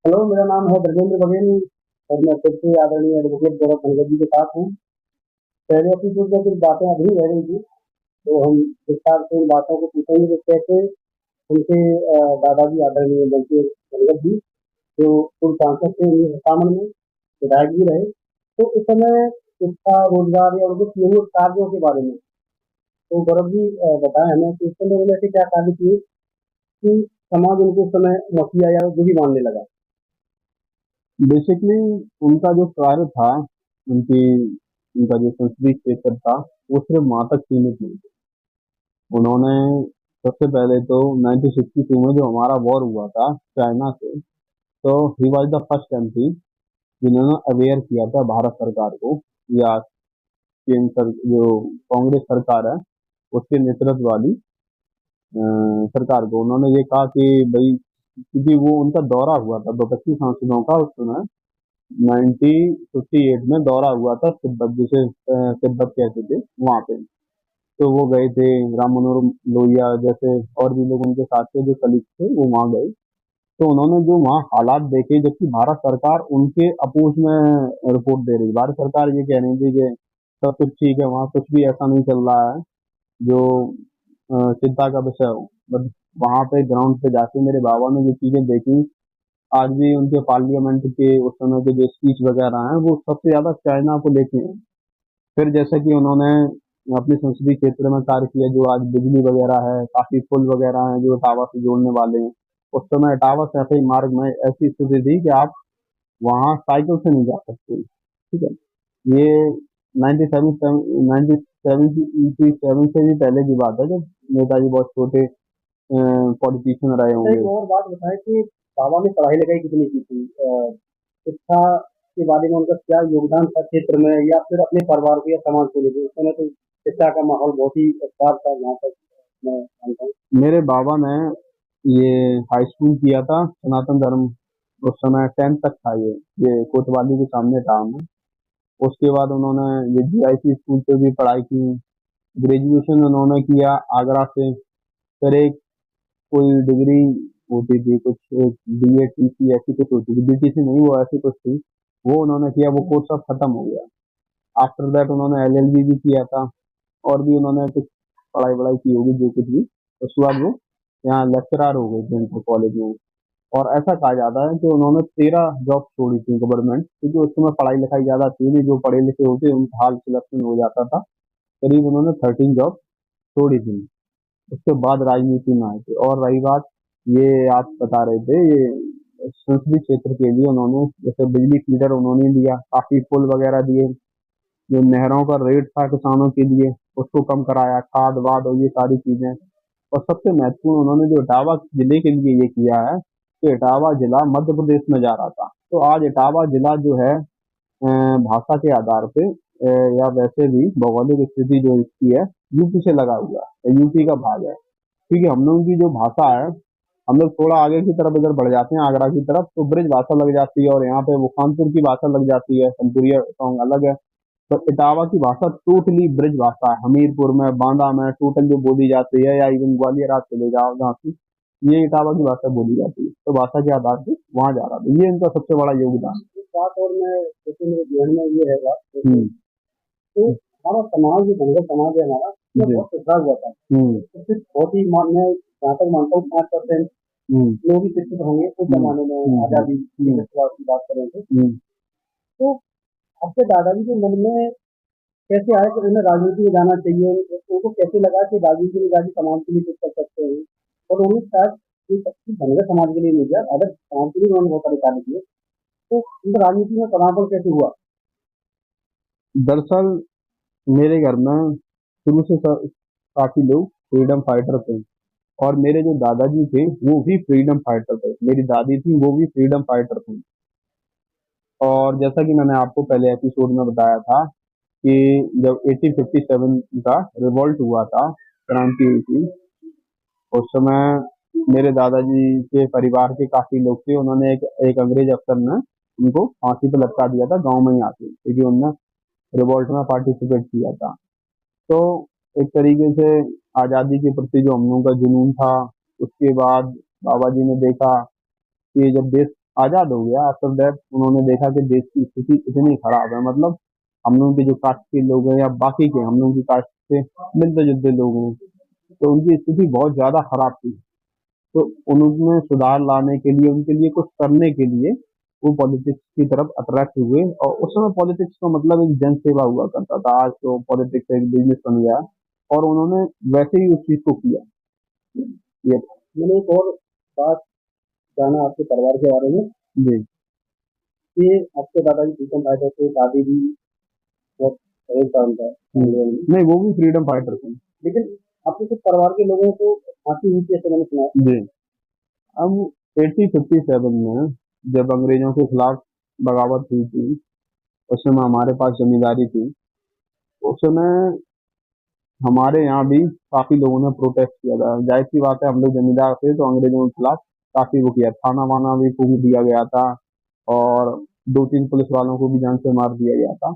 Hello, मेरा नाम है ब्रजेंद्र बघेल और मैं फिर से आदरणीय एडवोकेट गौरव धनगर जी के साथ हूँ। पहले एपिसोड में कुछ बातें अभी रह गई थी, तो हम विस्तार से उन बातों को पूछेंगे कि कैसे उनके दादाजी आदरणीय बल्कि धनगर जी जो पूर्व सांसद थे 1957 में विधायक भी रहे, तो उस समय शिक्षा, रोजगार या उनके किए हुए कार्यों के बारे में तो गौरव जी बताएं हमें कि उस समय उन्होंने ऐसे क्या कार्य किए कि समाज उनको उस समय मसीहा या जो भी मानने लगा। बेसिकली उनका जो कार्य था, उनकी उनका जो संसदीय क्षेत्र था, वो सिर्फ वहां तक सीमित नहीं था। उन्होंने सबसे पहले तो 1962 में जो हमारा वॉर हुआ था चाइना से, तो he was the first MP जिन्होंने अवेयर किया था भारत सरकार को, या जो कांग्रेस सरकार है उसके नेतृत्व वाली सरकार को। उन्होंने ये कहा कि भाई, क्योंकि वो उनका दौरा हुआ था 32 सांसदों का उस समय 1958 में दौरा हुआ था तिब्बत, जिसे तिब्बत कहते थे वहां पे। तो वो गए थे, राम मनोहर लोहिया जैसे और भी लोग उनके साथ के जो कलीग थे वो वहां गए। तो उन्होंने जो वहाँ हालात देखे, जबकि भारत सरकार उनके अपोज में रिपोर्ट दे रही, भारत सरकार ये कह रही थी कि सब कुछ ठीक है, वहाँ कुछ भी ऐसा नहीं चल रहा है जो चिंता का विषय हो। बट वहां पे ग्राउंड पे जाके मेरे बाबा ने जो चीजें देखी, आज भी उनके पार्लियामेंट के उस समय के जो स्पीच वगैरह हैं वो सबसे ज्यादा चाइना को लेके हैं। फिर जैसे कि उन्होंने अपने संसदीय क्षेत्र में कार्य किया, जो आज बिजली वगैरह है, काफी पुल वगैरह हैं जो इटावा से जोड़ने वाले हैं। उस समय इटावा सैफई मार्ग में ऐसी स्थिति थी कि आप वहाँ साइकिल से नहीं जा सकते। ठीक है, ये 97 से भी पहले की बात है, जब नेताजी बहुत छोटे पॉलिटिशियन रहे अच्छा, एक होंगे। और बात बताएं कि बाबा ने पढ़ाई लिखाई कितनी की थी, शिक्षा के बारे में उनका क्या योगदान था क्षेत्र में या फिर अपने परिवार को या समाज को लेकर? उस समय तो शिक्षा का माहौल बहुत ही खराब था, जहाँ तक मैं जानता हूँ। मेरे बाबा ने ये हाई स्कूल किया था सनातन धर्म, उस समय 10th तक था। ये कोतवाली के सामने टाउन है। उसके बाद उन्होंने ये जीआईसी स्कूल से भी पढ़ाई की। ग्रेजुएशन उन्होंने किया आगरा से। फिर एक कोई डिग्री होती थी कुछ, बीए टीसी ऐसी कुछ होती थी, बीटीसी नहीं, वो ऐसी कुछ थी, वो उन्होंने किया। वो कोर्स अब खत्म हो गया। आफ्टर दैट उन्होंने एलएलबी भी किया था, और भी उन्होंने कुछ पढ़ाई वढ़ाई की होगी जो कुछ भी। उसके बाद वो यहाँ लेक्चरार हो गए थे इंटर कॉलेज में। और ऐसा कहा जाता है कि उन्होंने 13 जॉब छोड़ी थी गवर्नमेंट, क्योंकि उस समय पढ़ाई लिखाई ज्यादा थी नहीं, जो पढ़े लिखे होते उनका हाल सिलेक्शन हो जाता था। करीब उन्होंने 13 जॉब छोड़ी थी। उसके बाद राजनीति में आए थे। और रही बात, ये आप बता रहे थे, ये संसदीय क्षेत्र के लिए उन्होंने जैसे बिजली फीडर उन्होंने दिया, काफी पुल वगैरह दिए। जो नहरों का रेट था किसानों के लिए, उसको कम कराया, खाद वाद और ये सारी चीजें। और सबसे महत्वपूर्ण उन्होंने जो इटावा जिले के लिए ये किया है कि इटावा जिला मध्य प्रदेश में जा रहा था, तो आज इटावा जिला जो है भाषा के आधार पे या वैसे भी भौगोलिक स्थिति जो इसकी है, यूपी से लगा हुआ है, यूपी का भाग है। क्योंकि हम लोगों की जो भाषा है, हम लोग थोड़ा आगे की तरफ इधर बढ़ जाते हैं आगरा की तरफ, तो ब्रिज भाषा लग जाती है, और यहाँ पे वो कानपुर की भाषा लग जाती है, संतुरिया सॉन्ग अलग है। तो इटावा की भाषा टोटली ब्रिज भाषा है। हमीरपुर में, बांदा में टोटल जो बोली जाती है, या इवन ग्वालियर आप चले जाओ जहाँ की, ये इटावा की भाषा बोली जाती है। तो भाषा के आधार पे वहां जा रहा था, ये इनका सबसे बड़ा योगदान। एक बात और मैं जैसे मेरे ध्यान में ये है बात, जैसे हम्म। तो हमारा समाज जो धनगर समाज है हमारा, उसमें जी। बहुत पिछड़ा हुआ था। हम्म। तो फिर बहुत ही मैं जहाँ तक मानता हूँ 5% हम्म। लोग ही शिक्षित होंगे उस जमाने में, आजादी की हम्म। शुरुआत की बात करें तो। हम्म। तो आपके दादाजी के मन में कैसे आया कि उन्हें राजनीति में जाना चाहिए? उनको कैसे लगा कि राजनीति में जाके समाज के लिए कुछ कर सकते हैं? और उन्होंने शायद ये सब धनगर समाज के लिए नहीं किया, अदर समाज के लिए उन्होंने बहुत सारे कार्य किए। तो उनका राजनीति में पदार्पण कैसे हुआ? दरअसल मेरे घर में शुरू से काफी लोग फ्रीडम फाइटर थे, और मेरे जो दादाजी थे वो भी फ्रीडम फाइटर थे, मेरी दादी थी वो भी फ्रीडम फाइटर थी। और जैसा कि मैंने आपको पहले एपिसोड में बताया था कि जब 1857 का रिवॉल्ट हुआ था, क्रांति हुई थी, उस समय मेरे दादाजी के परिवार के काफी लोग थे। उन्होंने एक अंग्रेज अफसर ने उनको फांसी पे लटका दिया था गांव में ही आके, क्योंकि उनने रिवॉल्ट में पार्टिसिपेट किया था। तो एक तरीके से आजादी के प्रति जो हम लोगों का जुनून था, उसके बाद बाबा जी ने देखा कि जब देश आजाद हो गया आफ्टर दैट उन्होंने देखा कि देश की स्थिति इतनी खराब है, मतलब हम लोगों के जो कास्ट के लोग हैं या बाकी के हम लोगों की कास्ट से मिलते जुलते लोग हैं, तो उनकी स्थिति बहुत ज्यादा खराब थी। तो उनमें सुधार लाने के लिए, उनके लिए कुछ करने के लिए वो पॉलिटिक्स की तरफ अट्रैक्ट हुए। और उस समय पॉलिटिक्स का मतलब एक जन सेवा हुआ करता था, आज तो पॉलिटिक्स एक बिजनेस बन गया। और उन्होंने वैसे ही उस चीज को किया। ये मैंने एक और बात जाना आपके परिवार के बारे में जी। कि आपके दादाजी फ्रीडम फाइटर थे, दादी भी बहुत सही काम था आंदोलन में। नहीं, वो भी फ्रीडम फाइटर थे। लेकिन आपके कुछ परिवार के लोगों को फांसी हुई थी ऐसे मैंने सुना है। जी। अब 1857 में जब अंग्रेजों के खिलाफ बगावत हुई थी, उस समय हमारे पास जमींदारी थी। उस समय हमारे यहाँ भी काफी लोगों ने प्रोटेस्ट किया था। जाहिर सी बात है, हम लोग जमींदार थे तो अंग्रेजों के खिलाफ काफी वो किया, थाना वाना भी फूंक दिया गया था और दो तीन पुलिस वालों को भी जान से मार दिया गया था।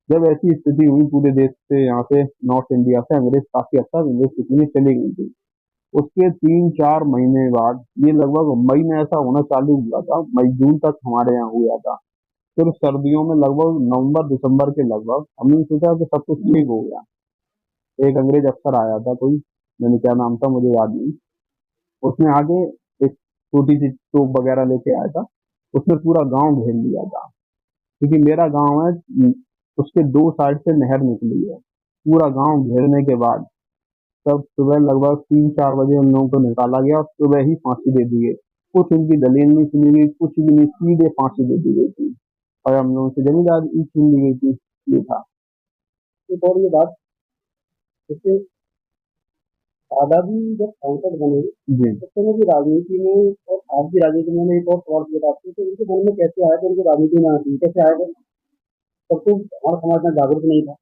जब ऐसी स्थिति हुई पूरे देश से, यहाँ से नॉर्थ इंडिया से अंग्रेज काफी हद तक इंग्लिश सीखने चली गई थी। उसके 3-4 महीने बाद, ये लगभग मई में ऐसा होना चालू हुआ था, मई जून तक हमारे यहाँ हुआ था। फिर सर्दियों में लगभग नवंबर दिसंबर के लगभग हमने सोचा कि सब कुछ ठीक हो गया। एक अंग्रेज अफसर आया था कोई, मैंने क्या नाम था मुझे याद नहीं। उसने आगे एक छोटी सी तोप वगैरह लेके आया था। उसने पूरा गांव घेर लिया था, क्योंकि मेरा गांव है, उसके दो साइड से नहर निकली है। पूरा गांव घेरने के बाद तब सुबह लगभग 3-4 बजे उन लोगों को निकाला गया और सुबह ही फांसी दे दी गई। कुछ उनकी दलील नहीं सुनी गई, कुछ भी नहीं, सीधे फांसी दे दी गई थी। और हम लोगों से जमींदारी छीन ली गई थी। ये था। एक और ये बात, जैसे दादाजी जब सांसद बने जी। उस समय की राजनीति में और आज की राजनीति में एक और सवाल पूछा आपसे कि उनके मन में कैसे आया कि उनको राजनीति में आना चाहिए, कैसे आया था? तब तो हमारा समाज में जागरूक नहीं था।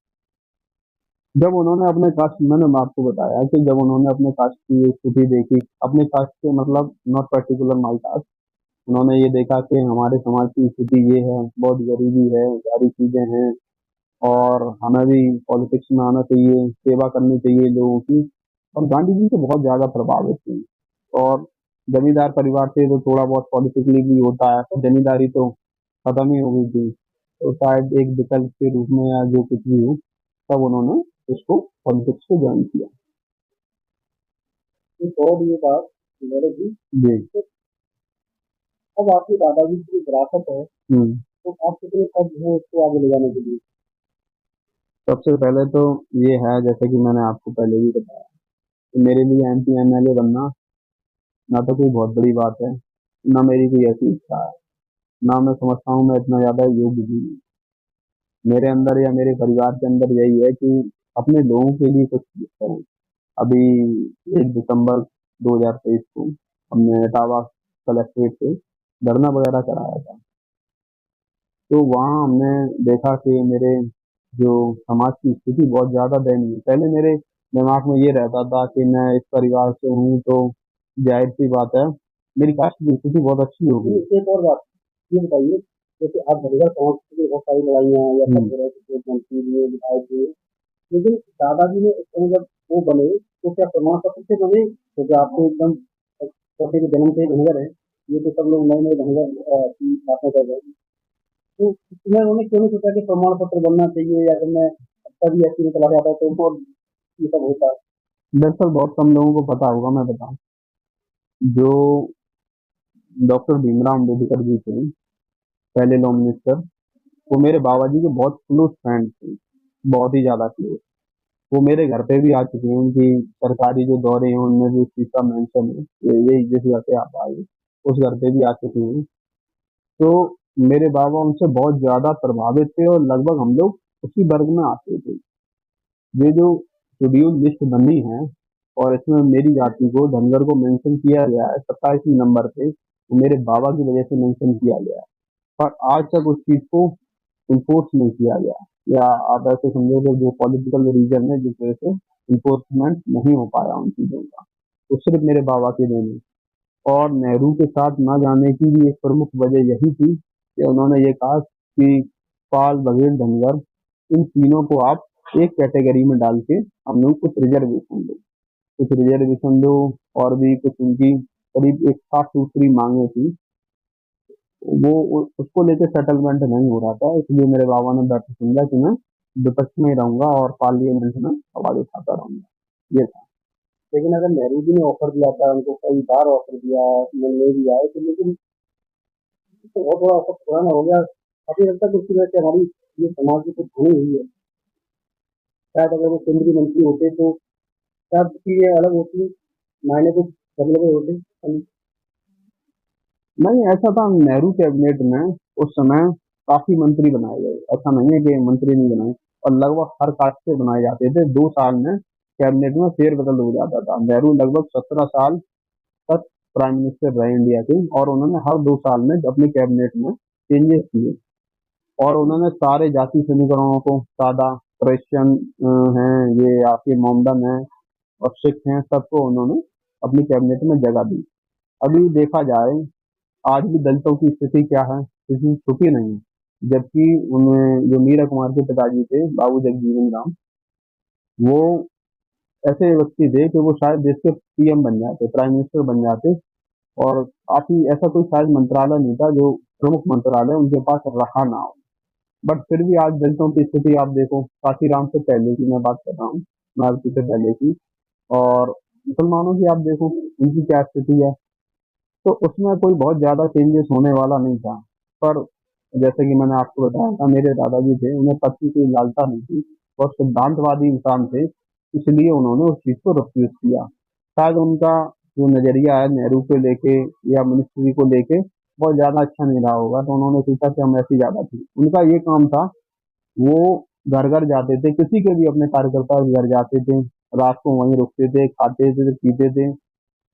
जब उन्होंने अपने कास्ट, मैंने आपको बताया कि जब उन्होंने अपने कास्ट की स्थिति देखी, अपने कास्ट से मतलब नॉट पर्टिकुलर माई कास्ट, उन्होंने ये देखा कि हमारे समाज की स्थिति ये है, बहुत गरीबी है, सारी चीजें हैं और हमें भी पॉलिटिक्स में आना चाहिए, सेवा करनी चाहिए लोगों की। और गांधी जी से बहुत ज्यादा प्रभावित थी। और जमींदार परिवार से तो थोड़ा बहुत पॉलिटिकली भी होता है, तो जमींदारी तो खत्म ही हो गई थी। तो शायद एक विकल्प के रूप में या जो कुछ भी हो, तब उन्होंने उसको पॉलिटिक्स को ज्वाइन किया। एक और ये बात मेरे भी, जी। तो अब आपके दादाजी की जो विरासत है हम्म। तो आप कितने सज्ज हैं उसको आगे ले जाने के लिए? सबसे पहले तो ये है, जैसे कि मैंने आपको पहले भी बताया, कि मेरे लिए MP MLA बनना ना तो कोई बहुत बड़ी बात है, ना मेरी कोई ऐसी इच्छा है, ना मैं समझता हूँ मैं इतना ज्यादा योग्य भी हूँ। मेरे अंदर या मेरे परिवार के अंदर यही है कि अपने लोगों के लिए कुछ करें। अभी 1 दिसंबर 2023 को हमने इटावा कलेक्ट्रेट पे धरना वगैरह कराया था। तो वहाँ हमने देखा कि मेरे जो समाज की स्थिति बहुत ज्यादा दयनीय है। पहले मेरे दिमाग में ये रहता था कि मैं इस परिवार से हूँ तो जाहिर सी बात है मेरी कास्ट की स्थिति बहुत अच्छी होगी। एक और बात ये बताइए, जैसे आप धनगर समाज की बहुत सारी लड़ाइयाँ या सब तरह के मंत्री हुए, विधायक हुए, लेकिन दादाजी ने उस समय जब वो बने तो क्या प्रमाण पत्र से बने? क्योंकि आपको एकदम छोटे के जन्म से ही धनगर है, ये तो सब लोग नए नए धनगर की बातें कर रहे हैं। तो इसमें उन्होंने क्यों नहीं सोचा कि प्रमाण पत्र बनना चाहिए, या फिर मैं तभी ऐसे में चला जाता तो और ये सब होता? दरअसल बहुत कम लोगों को पता होगा, मैं बताऊं, जो डॉक्टर भीमराव अम्बेडकर जी थे, पहले लॉ मिनिस्टर, वो मेरे बाबा जी के बहुत क्लोज फ्रेंड थे, बहुत ही ज्यादा क्लोज। वो मेरे घर पे भी आ चुके हैं, उनकी सरकारी जो दौरे हैं उनमें भी उस चीज का मेंशन है। यही जिस घर पे आप आए उस घर पे भी आ चुके हैं। तो मेरे बाबा उनसे बहुत ज्यादा प्रभावित थे और लगभग हम लोग उसी वर्ग में आते थे। ये जो शेड्यूल लिस्ट बनी है और इसमें मेरी जाति को, धनगर को मेंशन किया गया है 27 नंबर पे, तो मेरे बाबा की वजह से मेंशन किया गया है। पर आज तक उस चीज को इन्फोर्स नहीं किया गया, या आप ऐसे समझो कि जो पॉलिटिकल रीजन है जिस वजह से इन्फोर्समेंट नहीं हो पाया उन चीजों का, तो सिर्फ मेरे बाबा के देने। और नेहरू के साथ ना जाने की भी एक प्रमुख वजह यही थी कि उन्होंने ये कहा कि पाल, बघेल, धनगर, इन तीनों को आप एक कैटेगरी में डाल के हम लोग कुछ रिजर्वेशन दो। और भी कुछ उनकी करीब एक 7 सूत्री मांगे थी। उसको लेके सेटलमेंट नहीं हो रहा था, इसलिए मेरे बाबा ने बैठ के समझा कि मैं विपक्ष में ही रहूंगा और पार्लियामेंट में आवाज उठाता रहूंगा, ये था। लेकिन अगर नेहरू जी ने ऑफर दिया था, उनको कई बार ऑफर दिया, मिलने भी आए थे, लेकिन तो बहुत बड़ा ऑफर पुराना हो गया। काफी हद तक उसकी वजह से हमारी ये समाज की कुछ हानि हुई है। शायद अगर वो केंद्रीय मंत्री होते तो शायद चीजें अलग होती, मायने कुछ बदले होते। नहीं, ऐसा था नेहरू कैबिनेट में उस समय काफी मंत्री बनाए गए, ऐसा नहीं है कि मंत्री नहीं बनाए, और लगभग हर कास्ट से बनाए जाते थे। 2 साल में कैबिनेट में फेरबदल हो जाता था। नेहरू लगभग 17 साल तक प्राइम मिनिस्टर रहे इंडिया के, और उन्होंने हर 2 साल में अपने कैबिनेट में चेंजेस किए, और उन्होंने सारे जाति समीकरणों को साधा, क्रिश्चियन हैं, ये आपके मोमडन हैं और सिख हैं, सबको उन्होंने अपनी कैबिनेट में जगह दी। अभी देखा जाए, आज भी दलितों की स्थिति क्या है, स्थिति छुपी नहीं है। जबकि उन्हें जो मीरा कुमार के पिताजी थे, बाबू जगजीवन राम, वो ऐसे व्यक्ति थे कि वो शायद देश के पीएम बन जाते, प्राइम मिनिस्टर बन जाते, और काफी ऐसा कोई शायद मंत्रालय नहीं था जो प्रमुख मंत्रालय उनके पास रहा ना हो। बट फिर भी आज दलितों की स्थिति आप देखो, काशीराम से पहले की मैं बात कर रहा हूँ, मायावती से पहले की, और मुसलमानों की आप देखो उनकी क्या स्थिति है। तो उसमें कोई बहुत ज्यादा चेंजेस होने वाला नहीं था। पर जैसे कि मैंने आपको बताया था, मेरे दादाजी थे, उन्हें पद की कोई लालसा नहीं थी, और सिद्धांतवादी इंसान थे, इसलिए उन्होंने उस चीज को रिफ्यूज किया। शायद उनका जो नजरिया है नेहरू को लेके या मिनिस्ट्री को लेके बहुत ज्यादा अच्छा नहीं रहा होगा, तो उन्होंने सोचा कि हम ऐसी ज्यादा थी। उनका ये काम था, वो घर घर जाते थे, किसी के भी अपने कार्यकर्ता के घर जाते थे, रात को वहीं रुकते थे, खाते थे, पीते थे,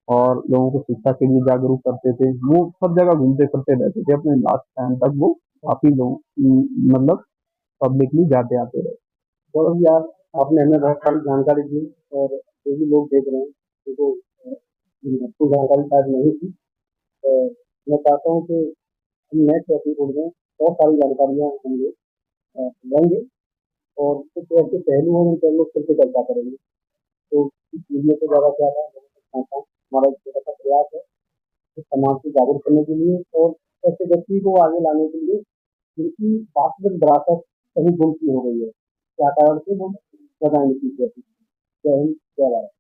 और लोगों को शिक्षा के लिए जागरूक करते थे। वो सब जगह घूमते फिरते रहते थे, अपने लास्ट टाइम तक वो काफी लोग मतलब पब्लिकली जाते आते रहे। तो यार, आपने हमें बहुत सारी जानकारी दी, और जो भी लोग देख रहे हैं उनको आपको जानकारी शायद नहीं थी। तो मैं चाहता हूँ कि हम नेक्स्ट एपिसोड में बहुत सारी जानकारियाँ हम लोग लेंगे, और कुछ ऐसे पहलू हैं जिन पर हम लोग फिर से चर्चा करेंगे। तो इस वीडियो को ज़्यादा से ज़्यादा हमारा एक छोटा सा प्रयास है इस समाज को जागरूक करने के लिए, और ऐसे व्यक्ति को आगे लाने के लिए जिनकी वास्तविक विरासत कहीं गुम की हो गई है, क्या कारण से वो बताएंगे। जय हिंद, जय भारत।